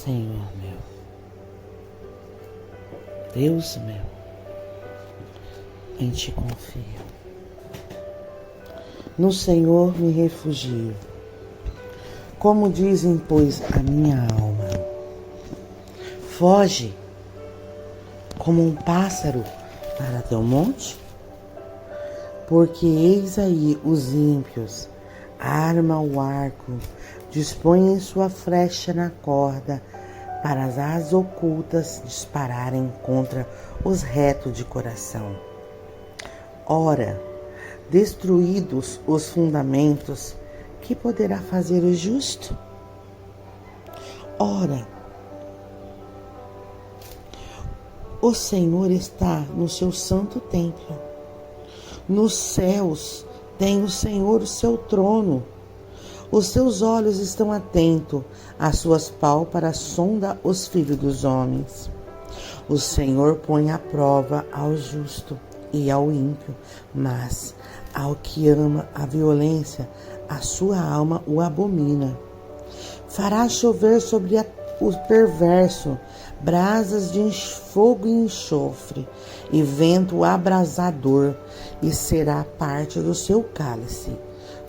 Senhor meu, Deus meu, em Ti confio. No Senhor me refugio. Como dizem, pois, a minha alma, foge como um pássaro para teu monte, porque eis aí os ímpios, arma o arco, dispõem sua flecha na corda, para as asas ocultas dispararem contra os retos de coração. Ora, destruídos os fundamentos, que poderá fazer o justo? Ora, o Senhor está no seu santo templo. Nos céus tem o Senhor o seu trono. Os seus olhos estão atentos, as suas pálpebras sondam os filhos dos homens. O Senhor põe à prova ao justo e ao ímpio, mas ao que ama a violência, a sua alma o abomina. Fará chover sobre o perverso brasas de fogo e enxofre, e vento abrasador, e será parte do seu cálice.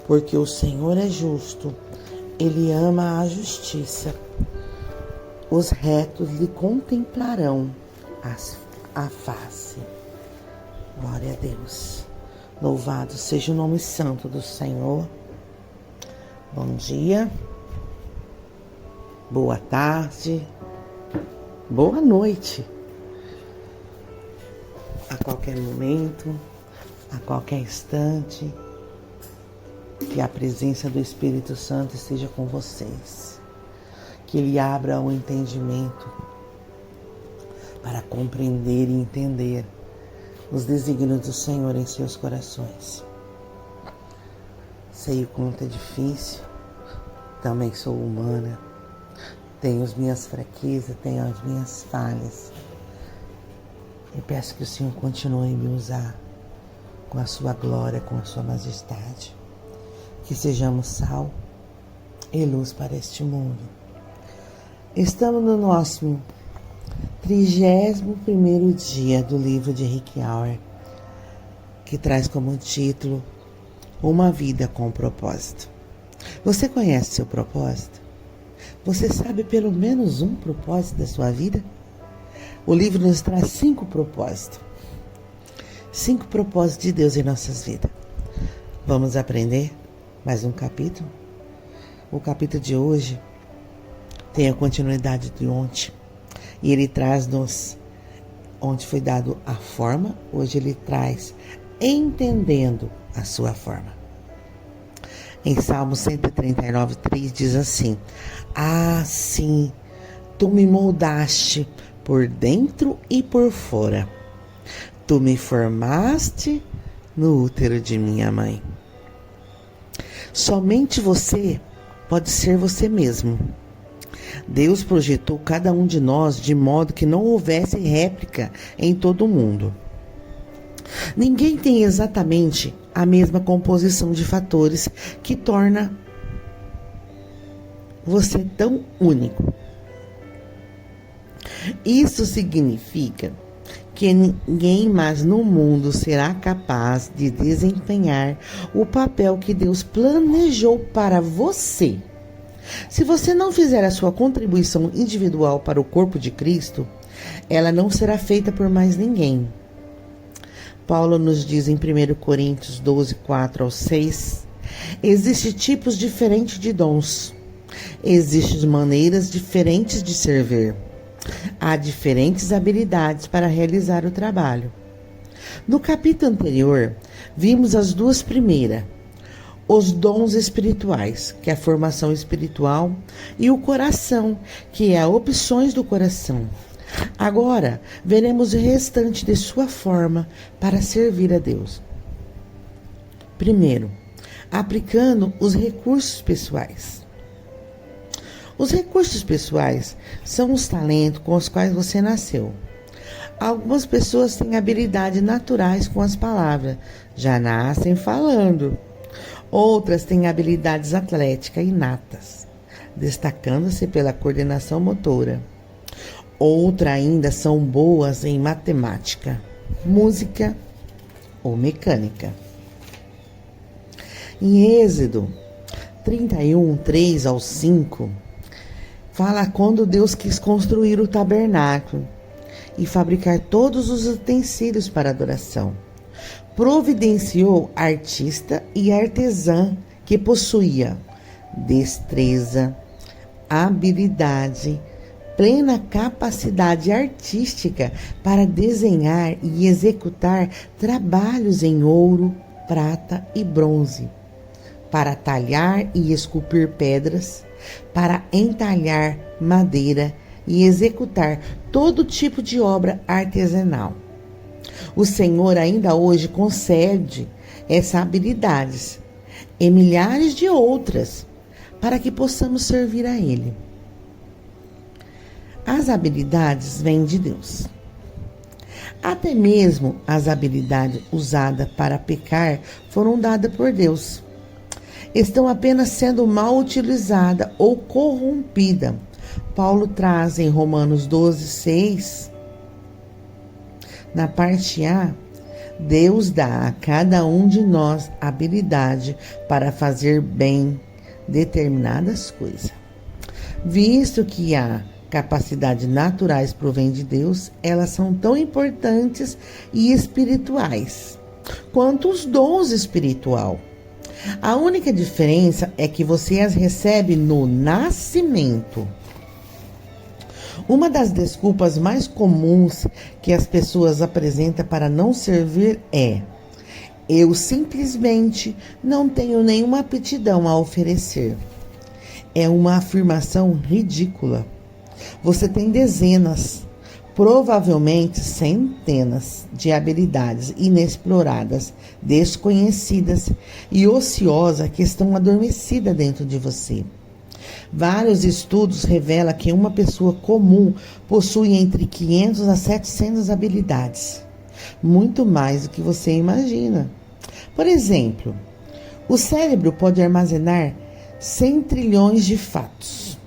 Porque o Senhor é justo, Ele ama a justiça. Os retos lhe contemplarão a face. Glória a Deus. Louvado seja o nome santo do Senhor. Bom dia, boa tarde, boa noite. A qualquer momento, a qualquer instante, que a presença do Espírito Santo esteja com vocês. Que Ele abra o entendimento para compreender e entender os desígnios do Senhor em seus corações. Sei o quanto é difícil, também sou humana, tenho as minhas fraquezas, tenho as minhas falhas. E peço que o Senhor continue a me usar com a sua glória, com a sua majestade. Que sejamos sal e luz para este mundo. Estamos no nosso 31º dia do livro de Rick Warren, que traz como título Uma Vida com Propósito. Você conhece seu propósito? Você sabe pelo menos um propósito da sua vida? O livro nos traz 5 propósitos. 5 propósitos de Deus em nossas vidas. Vamos aprender mais um capítulo? O capítulo de hoje tem a continuidade de ontem. E ele traz-nos, onde foi dado a forma, hoje ele traz entendendo a sua forma. Em Salmo 139:3 diz assim: sim, tu me moldaste por dentro e por fora. Tu me formaste no útero de minha mãe. Somente você pode ser você mesmo. Deus projetou cada um de nós de modo que não houvesse réplica em todo o mundo. Ninguém tem exatamente a mesma composição de fatores que torna você tão único. Isso significa que ninguém mais no mundo será capaz de desempenhar o papel que Deus planejou para você. Se você não fizer a sua contribuição individual para o corpo de Cristo, ela não será feita por mais ninguém. Paulo nos diz em 1 Coríntios 12:4-6, existem tipos diferentes de dons, existem maneiras diferentes de servir, há diferentes habilidades para realizar o trabalho. No capítulo anterior, vimos as 2 primeiras, os dons espirituais, que é a formação espiritual, e o coração, que é as opções do coração. Agora, veremos o restante de sua forma para servir a Deus. Primeiro, aplicando os recursos pessoais. Os recursos pessoais são os talentos com os quais você nasceu. Algumas pessoas têm habilidades naturais com as palavras, já nascem falando. Outras têm habilidades atléticas inatas. destacando-se pela coordenação motora. Outra ainda são boas em matemática, música ou mecânica. Em Êxodo 31, 3 ao 5, fala quando Deus quis construir o tabernáculo e fabricar todos os utensílios para adoração. Providenciou artista e artesã que possuía destreza, habilidade, plena capacidade artística para desenhar e executar trabalhos em ouro, prata e bronze, para talhar e esculpir pedras, para entalhar madeira e executar todo tipo de obra artesanal. O Senhor ainda hoje concede essas habilidades e milhares de outras para que possamos servir a Ele. As habilidades vêm de Deus. Até mesmo as habilidades usadas para pecar foram dadas por Deus. Estão apenas sendo mal utilizadas ou corrompidas. Paulo traz em Romanos 12, 6, na parte A, Deus dá a cada um de nós habilidade para fazer bem determinadas coisas. Visto que há capacidades naturais provém de Deus, elas são tão importantes e espirituais quanto os dons espirituais. A única diferença é que você as recebe no nascimento. Uma das desculpas mais comuns que as pessoas apresentam para não servir é: eu simplesmente não tenho nenhuma aptidão a oferecer. É uma afirmação ridícula. Você tem dezenas, provavelmente centenas de habilidades inexploradas, desconhecidas e ociosas que estão adormecidas dentro de você. Vários estudos revelam que uma pessoa comum possui entre 500 a 700 habilidades, muito mais do que você imagina. Por exemplo, o cérebro pode armazenar 100 trilhões de fatos.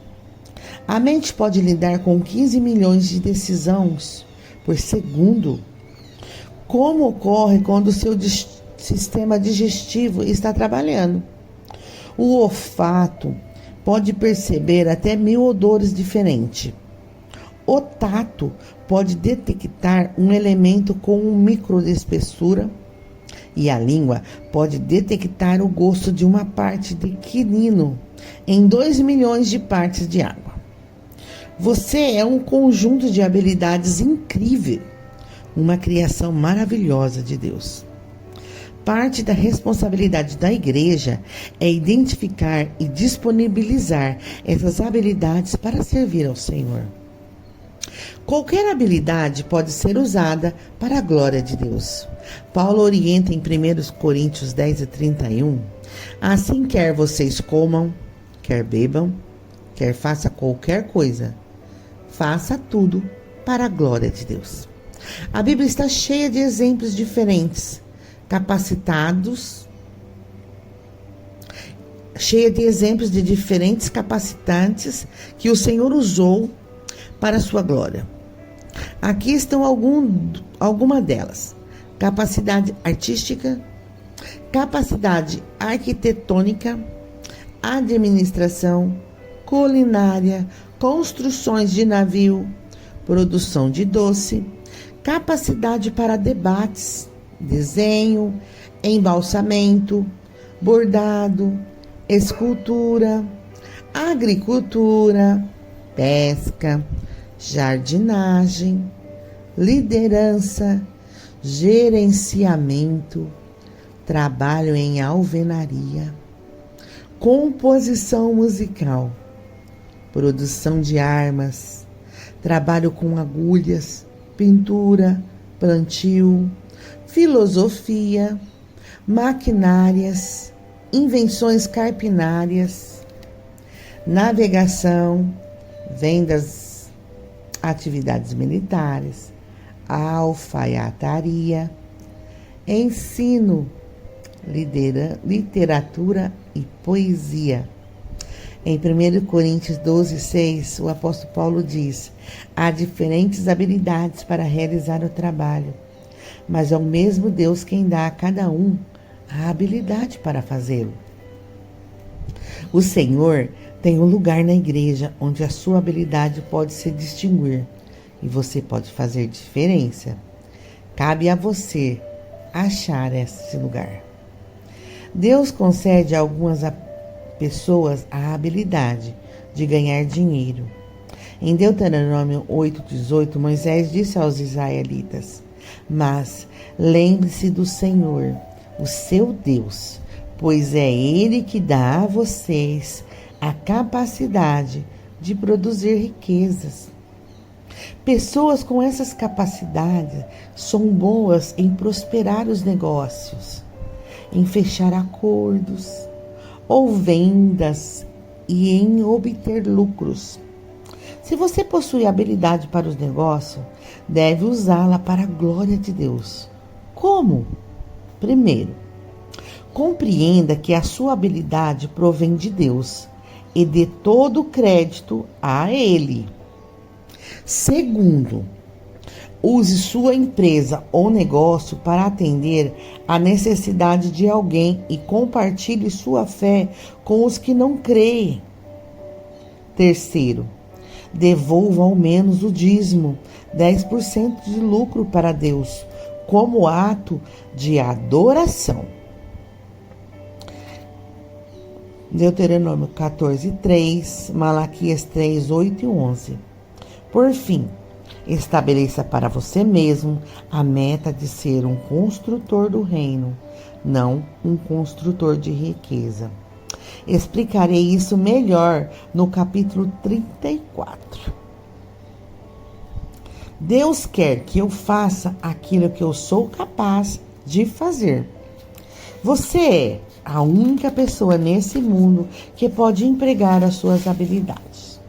A mente pode lidar com 15 milhões de decisões por segundo. Como ocorre quando o seu sistema digestivo está trabalhando? O olfato pode perceber até 1000 odores diferentes. O tato pode detectar um elemento com um micro de espessura. E a língua pode detectar o gosto de uma parte de quinino em 2 milhões de partes de água. Você é um conjunto de habilidades incrível, uma criação maravilhosa de Deus. Parte da responsabilidade da igreja é identificar e disponibilizar essas habilidades para servir ao Senhor. Qualquer habilidade pode ser usada para a glória de Deus. Paulo orienta em 1 Coríntios 10 e 31, assim quer vocês comam, quer bebam, quer faça qualquer coisa, faça tudo para a glória de Deus. A Bíblia está cheia de exemplos diferentes, cheia de exemplos de diferentes capacitantes que o Senhor usou para a sua glória. Aqui estão algumas delas: capacidade artística, capacidade arquitetônica, administração, culinária, construções de navio, produção de doce, capacidade para debates, desenho, embalsamento, bordado, escultura, agricultura, pesca, jardinagem, liderança, gerenciamento, trabalho em alvenaria, composição musical, produção de armas, trabalho com agulhas, pintura, plantio, filosofia, maquinárias, invenções carpinárias, navegação, vendas, atividades militares, alfaiataria, ensino, literatura e poesia. Em 1 Coríntios 12:6, o apóstolo Paulo diz: há diferentes habilidades para realizar o trabalho, mas é o mesmo Deus quem dá a cada um a habilidade para fazê-lo. O Senhor tem um lugar na igreja onde a sua habilidade pode se distinguir e você pode fazer diferença. Cabe a você achar esse lugar. Deus concede a algumas pessoas a habilidade de ganhar dinheiro. Em Deuteronômio 8:18, Moisés disse aos israelitas: mas lembre-se do Senhor, o seu Deus, pois é Ele que dá a vocês a capacidade de produzir riquezas. Pessoas com essas capacidades são boas em prosperar os negócios, em fechar acordos ou vendas e em obter lucros. Se você possui habilidade para os negócios, deve usá-la para a glória de Deus. Como? Primeiro, compreenda que a sua habilidade provém de Deus e dê todo o crédito a Ele. Segundo, use sua empresa ou negócio para atender à necessidade de alguém e compartilhe sua fé com os que não creem. Terceiro, devolva ao menos o dízimo, 10% de lucro para Deus, como ato de adoração. Deuteronômio 14:3, Malaquias 3:8 e 11. Por fim, estabeleça para você mesmo a meta de ser um construtor do reino, não um construtor de riqueza. Explicarei isso melhor no capítulo 34. Deus quer que eu faça aquilo que eu sou capaz de fazer. Você é a única pessoa nesse mundo que pode empregar as suas habilidades.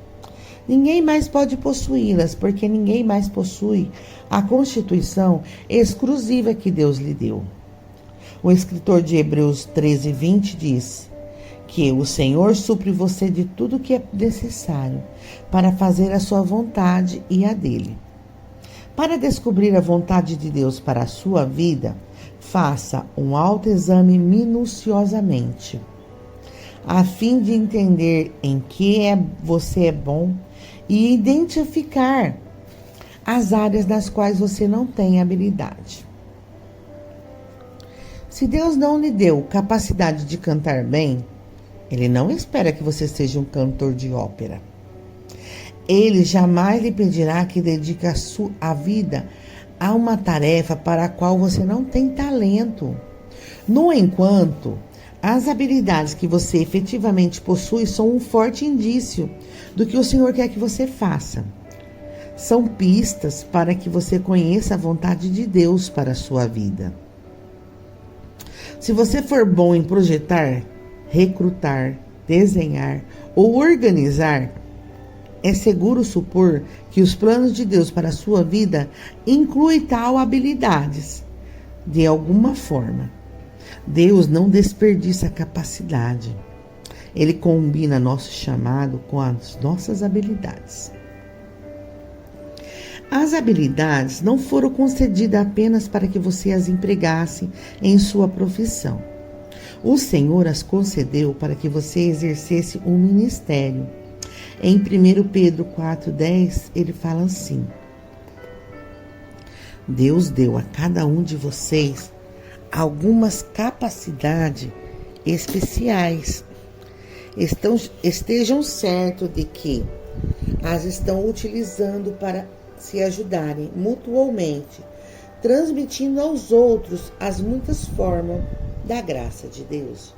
Ninguém mais pode possuí-las, porque ninguém mais possui a constituição exclusiva que Deus lhe deu. O escritor de Hebreus 13:20 diz que o Senhor supre você de tudo o que é necessário para fazer a sua vontade e a dele. Para descobrir a vontade de Deus para a sua vida, faça um autoexame minuciosamente, a fim de entender em que você é bom e identificar as áreas nas quais você não tem habilidade. Se Deus não lhe deu capacidade de cantar bem, Ele não espera que você seja um cantor de ópera. Ele jamais lhe pedirá que dedique a vida a uma tarefa para a qual você não tem talento. No entanto, as habilidades que você efetivamente possui são um forte indício do que o Senhor quer que você faça. São pistas para que você conheça a vontade de Deus para a sua vida. Se você for bom em projetar, recrutar, desenhar ou organizar, é seguro supor que os planos de Deus para a sua vida incluem tal habilidades. De alguma forma, Deus não desperdiça a capacidade. Ele combina nosso chamado com as nossas habilidades. As habilidades não foram concedidas apenas para que você as empregasse em sua profissão. O Senhor as concedeu para que você exercesse um ministério. Em 1 Pedro 4:10, ele fala assim: Deus deu a cada um de vocês algumas capacidades especiais. Estejam certos de que as estão utilizando para se ajudarem mutuamente, transmitindo aos outros as muitas formas da graça de Deus.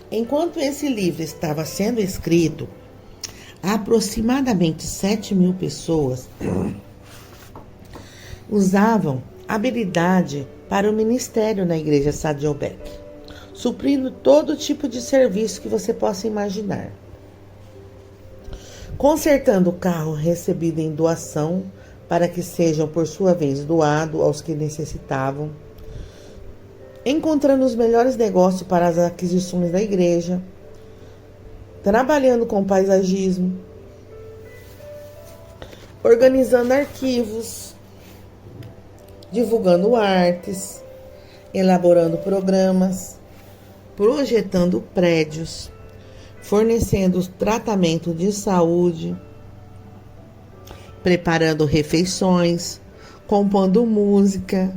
Enquanto esse livro estava sendo escrito, aproximadamente 7.000 pessoas usavam habilidade para o ministério na igreja Saddleback, suprindo todo tipo de serviço que você possa imaginar. Consertando o carro recebido em doação para que sejam, por sua vez, doados aos que necessitavam. encontrando os melhores negócios para as aquisições da igreja, trabalhando com paisagismo, organizando arquivos, divulgando artes, elaborando programas, projetando prédios, fornecendo tratamento de saúde, preparando refeições, compondo música,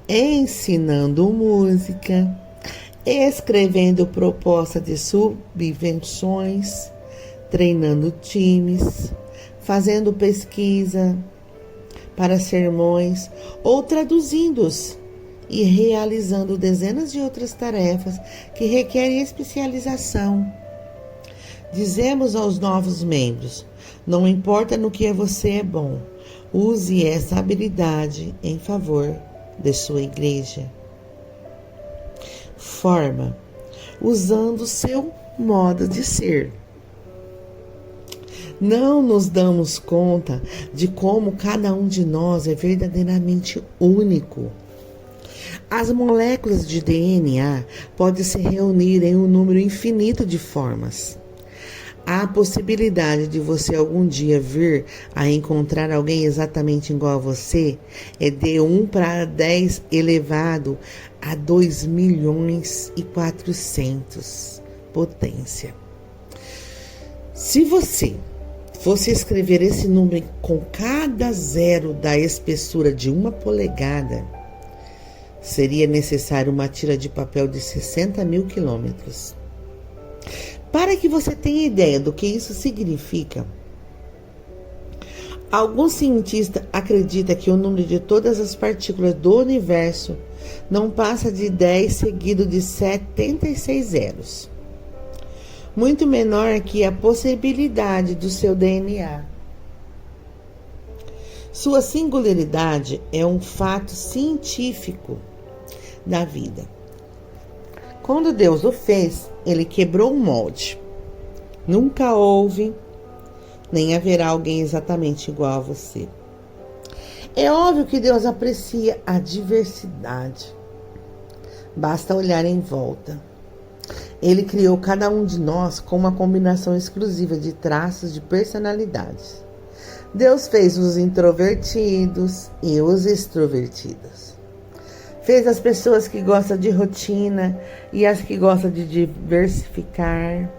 ensinando música, escrevendo proposta de subvenções, treinando times, fazendo pesquisa para sermões ou traduzindo-os e realizando dezenas de outras tarefas que requerem especialização. Dizemos aos novos membros: não importa no que você é bom, use essa habilidade em favor de sua igreja. Forma, usando seu modo de ser. Não nos damos conta de como cada um de nós é verdadeiramente único. As moléculas de DNA podem se reunir em um número infinito de formas. Há a possibilidade de você algum dia vir a encontrar alguém exatamente igual a você é de 1 para 10 elevado a 2.400.000 potência. Se você fosse escrever esse número com cada zero da espessura de 1 polegada, seria necessário uma tira de papel de 60.000 quilômetros. Para que você tenha ideia do que isso significa, alguns cientistas acreditam que o número de todas as partículas do universo não passa de 10 seguido de 76 zeros. Muito menor que a possibilidade do seu DNA. Sua singularidade é um fato científico da vida. Quando Deus o fez, ele quebrou o molde. Nunca houve, nem haverá alguém exatamente igual a você. É óbvio que Deus aprecia a diversidade. Basta olhar em volta. Ele criou cada um de nós com uma combinação exclusiva de traços de personalidades. Deus fez os introvertidos e os extrovertidos. Fez as pessoas que gostam de rotina e as que gostam de diversificar.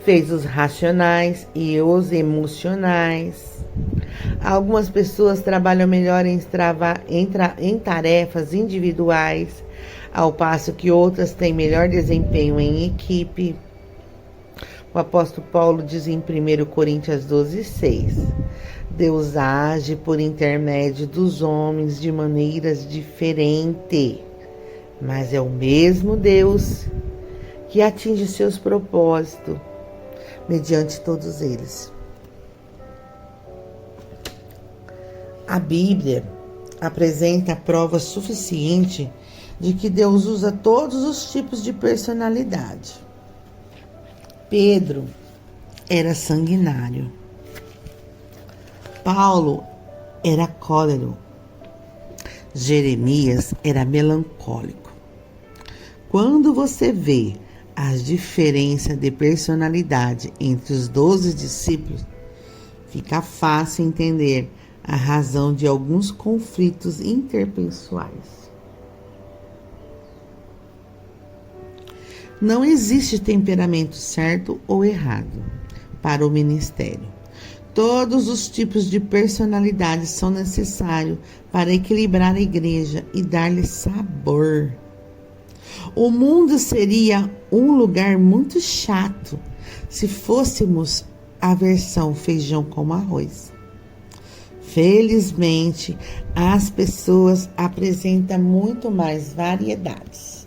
Fez os racionais e os emocionais. Algumas pessoas trabalham melhor em tarefas individuais, ao passo que outras têm melhor desempenho em equipe. O apóstolo Paulo diz em 1 Coríntios 12:6: Deus age por intermédio dos homens de maneiras diferentes, mas é o mesmo Deus que atinge seus propósitos mediante todos eles. A Bíblia apresenta prova suficiente de que Deus usa todos os tipos de personalidade. Pedro era sanguinário. Paulo era cólero. Jeremias era melancólico. Quando você vê as diferenças de personalidade entre os 12 discípulos, fica fácil entender a razão de alguns conflitos interpessoais. Não existe temperamento certo ou errado para o ministério. Todos os tipos de personalidade são necessários para equilibrar a igreja e dar-lhe sabor. O mundo seria um lugar muito chato se fôssemos a versão feijão com arroz. Felizmente, as pessoas apresentam muito mais variedades.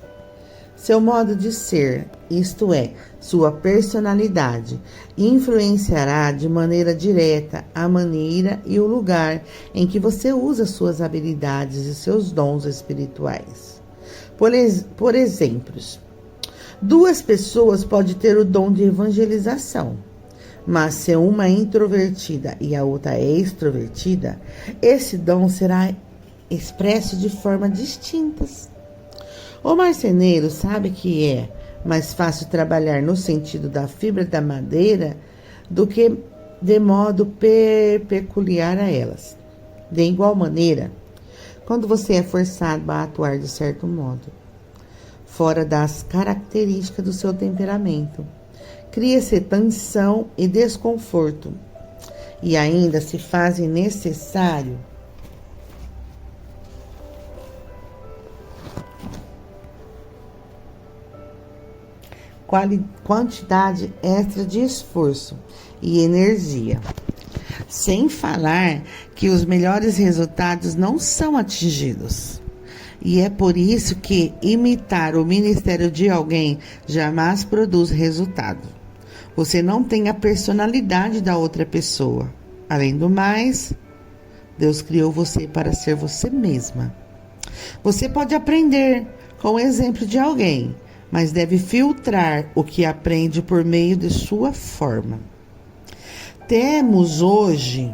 Seu modo de ser, isto é, sua personalidade, influenciará de maneira direta a maneira e o lugar em que você usa suas habilidades e seus dons espirituais. Por exemplo, 2 pessoas podem ter o dom de evangelização, mas se uma é introvertida e a outra é extrovertida, esse dom será expresso de formas distintas. O marceneiro sabe que é mais fácil trabalhar no sentido da fibra da madeira do que de modo peculiar a elas. De igual maneira, quando você é forçado a atuar de certo modo, fora das características do seu temperamento, cria-se tensão e desconforto, e ainda se faz necessário quantidade extra de esforço e energia. Sem falar que os melhores resultados não são atingidos. E é por isso que imitar o ministério de alguém jamais produz resultado. Você não tem a personalidade da outra pessoa. Além do mais, Deus criou você para ser você mesma. Você pode aprender com o exemplo de alguém, mas deve filtrar o que aprende por meio de sua forma. Temos hoje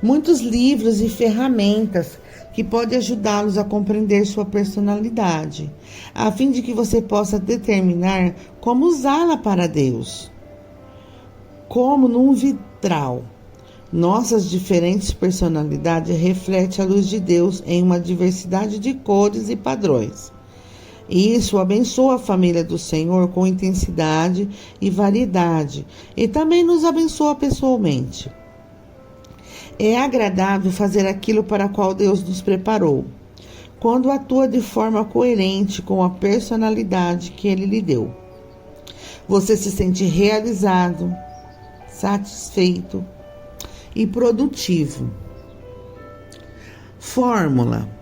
muitos livros e ferramentas que podem ajudá-los a compreender sua personalidade, a fim de que você possa determinar como usá-la para Deus. Como num vitral, nossas diferentes personalidades refletem a luz de Deus em uma diversidade de cores e padrões. E isso abençoa a família do Senhor com intensidade e variedade, e também nos abençoa pessoalmente. É agradável fazer aquilo para o qual Deus nos preparou, quando atua de forma coerente com a personalidade que Ele lhe deu. Você se sente realizado, satisfeito e produtivo. Fórmula: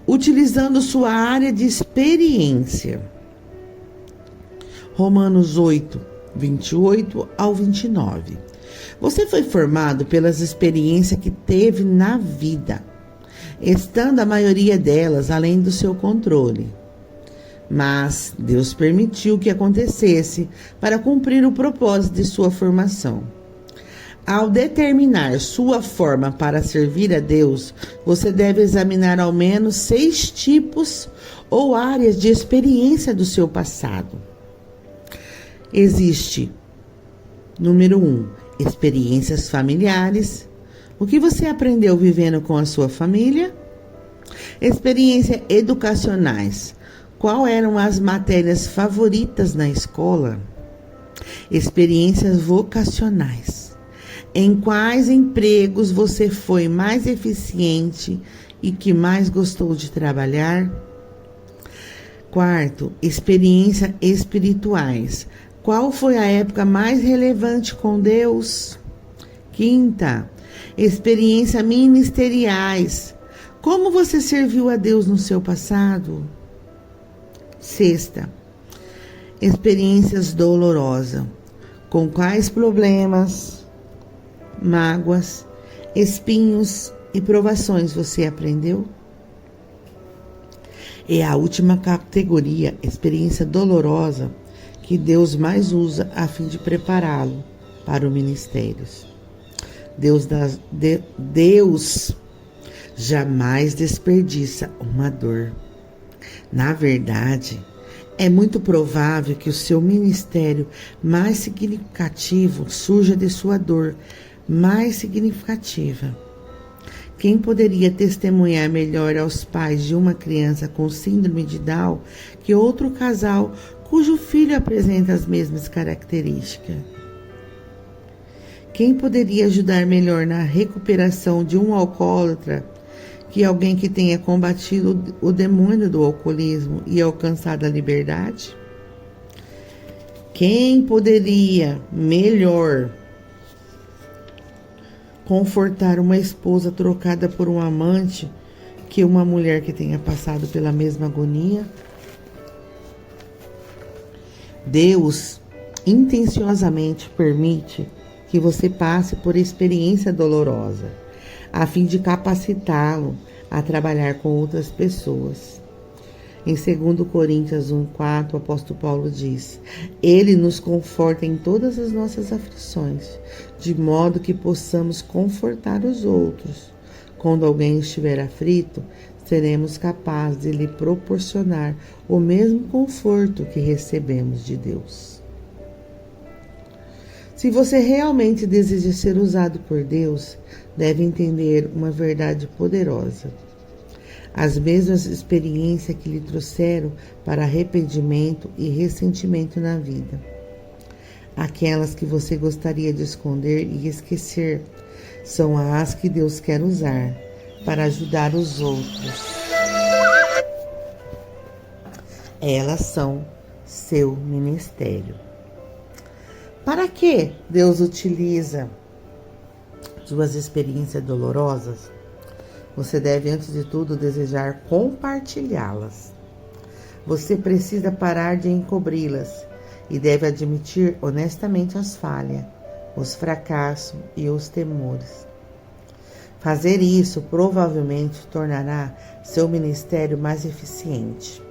utilizando sua área de experiência. Romanos 8, 28 ao 29. Você foi formado pelas experiências que teve na vida, estando a maioria delas além do seu controle. Mas Deus permitiu que acontecesse para cumprir o propósito de sua formação. Ao determinar sua forma para servir a Deus, você deve examinar ao menos 6 tipos ou áreas de experiência do seu passado. Existe, número 1, experiências familiares. O que você aprendeu vivendo com a sua família? Experiências educacionais. Quais eram as matérias favoritas na escola? Experiências vocacionais. Em quais empregos você foi mais eficiente e que mais gostou de trabalhar? Quarto, experiências espirituais. Qual foi a época mais relevante com Deus? Quinta, experiências ministeriais. Como você serviu a Deus no seu passado? Sexta, experiências dolorosas. Com quais problemas, mágoas, espinhos e provações você aprendeu? É a última categoria, experiência dolorosa, que Deus mais usa a fim de prepará-lo para o ministério. Deus jamais desperdiça uma dor. Na verdade, é muito provável que o seu ministério mais significativo surja de sua dor mais significativa. Quem poderia testemunhar melhor aos pais de uma criança com síndrome de Down que outro casal cujo filho apresenta as mesmas características? Quem poderia ajudar melhor na recuperação de um alcoólatra que alguém que tenha combatido o demônio do alcoolismo e alcançado a liberdade? Quem poderia melhor confortar uma esposa trocada por um amante que uma mulher que tenha passado pela mesma agonia? Deus intenciosamente permite que você passe por experiência dolorosa, a fim de capacitá-lo a trabalhar com outras pessoas. Em 2 Coríntios 1:4, o apóstolo Paulo diz: Ele nos conforta em todas as nossas aflições, de modo que possamos confortar os outros. Quando alguém estiver aflito, seremos capazes de lhe proporcionar o mesmo conforto que recebemos de Deus. Se você realmente deseja ser usado por Deus, deve entender uma verdade poderosa. As mesmas experiências que lhe trouxeram para arrependimento e ressentimento na vida, aquelas que você gostaria de esconder e esquecer, são as que Deus quer usar para ajudar os outros. Elas são seu ministério. Para que Deus utiliza suas experiências dolorosas? Você deve, antes de tudo, desejar compartilhá-las. Você precisa parar de encobri-las e deve admitir honestamente as falhas, os fracassos e os temores. Fazer isso provavelmente tornará seu ministério mais eficiente.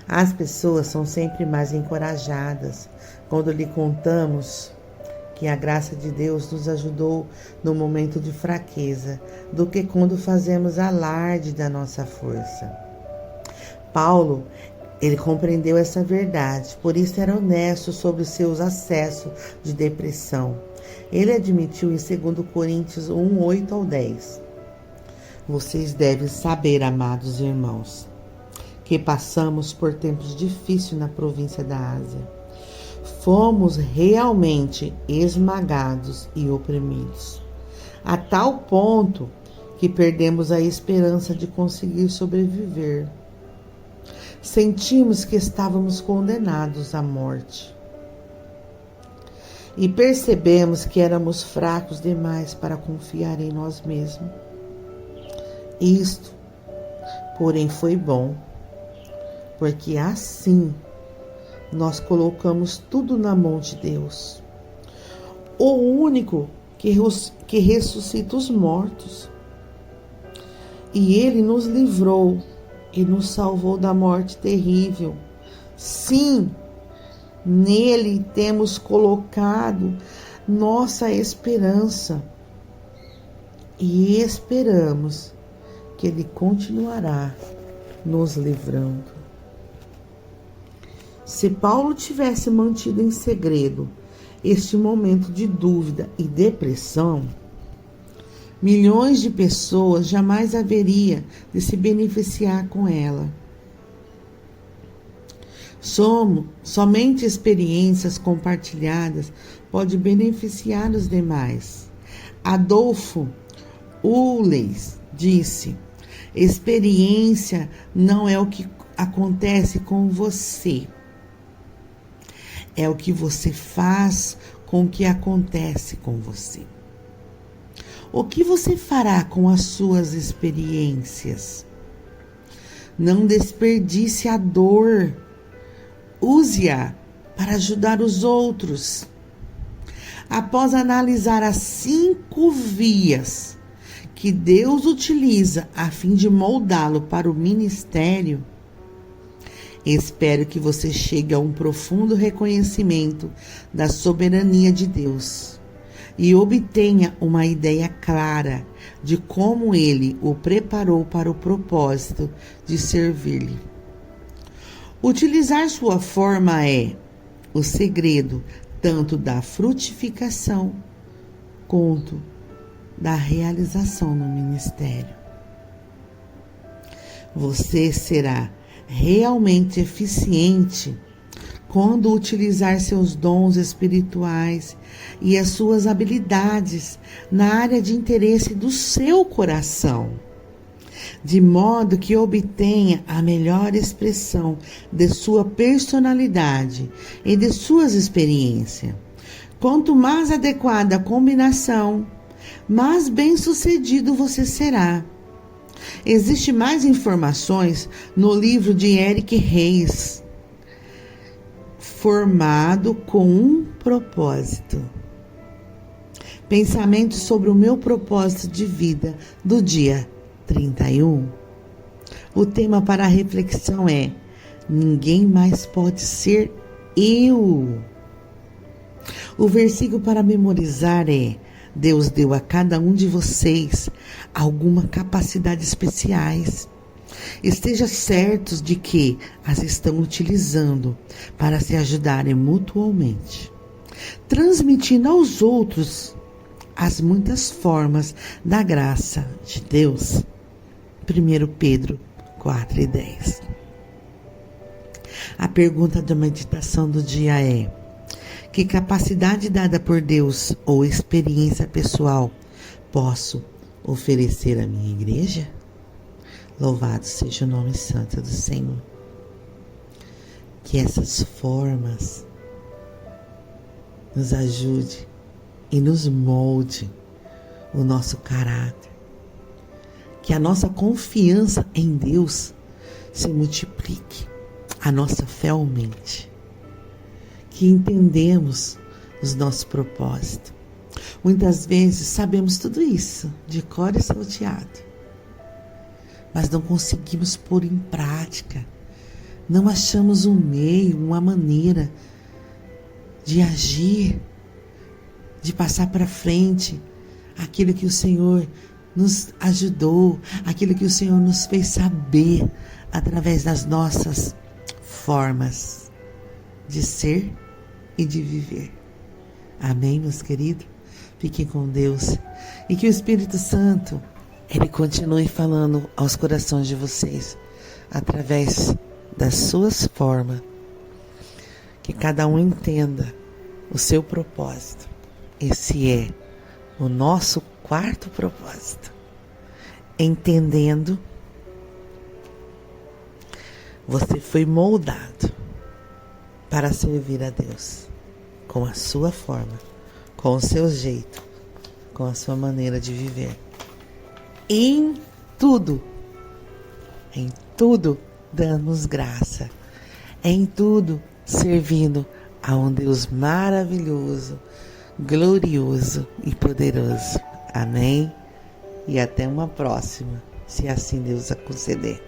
As pessoas são sempre mais encorajadas quando lhe contamos que a graça de Deus nos ajudou no momento de fraqueza, do que quando fazemos alarde da nossa força. Paulo, ele compreendeu essa verdade, por isso era honesto sobre os seus acessos de depressão. Ele admitiu em 2 Coríntios 1, 8 ao 10. Vocês devem saber, amados irmãos, que passamos por tempos difíceis na província da Ásia. Fomos realmente esmagados e oprimidos, a tal ponto que perdemos a esperança de conseguir sobreviver. Sentimos que estávamos condenados à morte. E percebemos que éramos fracos demais para confiar em nós mesmos. Isto, porém, foi bom, porque assim nós colocamos tudo na mão de Deus, o único que ressuscita os mortos. E Ele nos livrou e nos salvou da morte terrível. Sim, nele temos colocado nossa esperança e esperamos que Ele continuará nos livrando. Se Paulo tivesse mantido em segredo este momento de dúvida e depressão, milhões de pessoas jamais haveria de se beneficiar com ela. Somente experiências compartilhadas podem beneficiar os demais. Adolfo Uhles disse: experiência não é o que acontece com você, é o que você faz com o que acontece com você. O que você fará com as suas experiências? Não desperdice a dor. Use-a para ajudar os outros. Após analisar as 5 vias que Deus utiliza a fim de moldá-lo para o ministério, espero que você chegue a um profundo reconhecimento da soberania de Deus e obtenha uma ideia clara de como Ele o preparou para o propósito de servir-lhe. Utilizar sua forma é o segredo tanto da frutificação quanto da realização no ministério. Você será realmente eficiente quando utilizar seus dons espirituais e as suas habilidades na área de interesse do seu coração, de modo que obtenha a melhor expressão de sua personalidade e de suas experiências. Quanto mais adequada a combinação, mais bem-sucedido você será. Existem mais informações no livro de Eric Reis, Formado com um Propósito. Pensamento sobre o meu propósito de vida do dia 31. O tema para a reflexão é: ninguém mais pode ser eu. O versículo para memorizar é: Deus deu a cada um de vocês alguma capacidade especiais. Esteja certos de que as estão utilizando para se ajudarem mutuamente, transmitindo aos outros as muitas formas da graça de Deus. 1 Pedro 4:10. A pergunta da meditação do dia é: que capacidade dada por Deus ou experiência pessoal posso oferecer à minha igreja? Louvado seja o nome santo do Senhor. Que essas formas nos ajude e nos molde o nosso caráter. Que a nossa confiança em Deus se multiplique, a nossa fé aumente. Que entendemos os nossos propósitos. Muitas vezes sabemos tudo isso de cor e salteado, mas não conseguimos pôr em prática. Não achamos um meio, uma maneira de agir, de passar para frente aquilo que o Senhor nos ajudou, aquilo que o Senhor nos fez saber através das nossas formas de ser e de viver. Amém, meus queridos? Fiquem com Deus e que o Espírito Santo Ele continue falando aos corações de vocês através das suas formas. Que cada um entenda o seu propósito. Esse é o nosso quarto propósito. Entendendo, você foi moldado para servir a Deus com a sua forma, com o seu jeito, com a sua maneira de viver. Em tudo damos graça, em tudo servindo a um Deus maravilhoso, glorioso e poderoso. Amém? E até uma próxima, se assim Deus a conceder.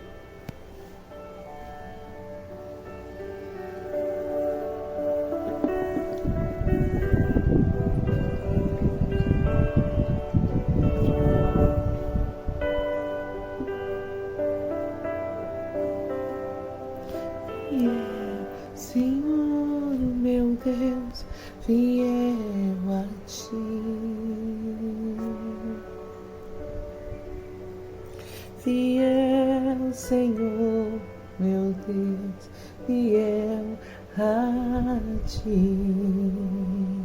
Senhor, meu Deus, fiel a ti. Fiel, Senhor, meu Deus, fiel a ti.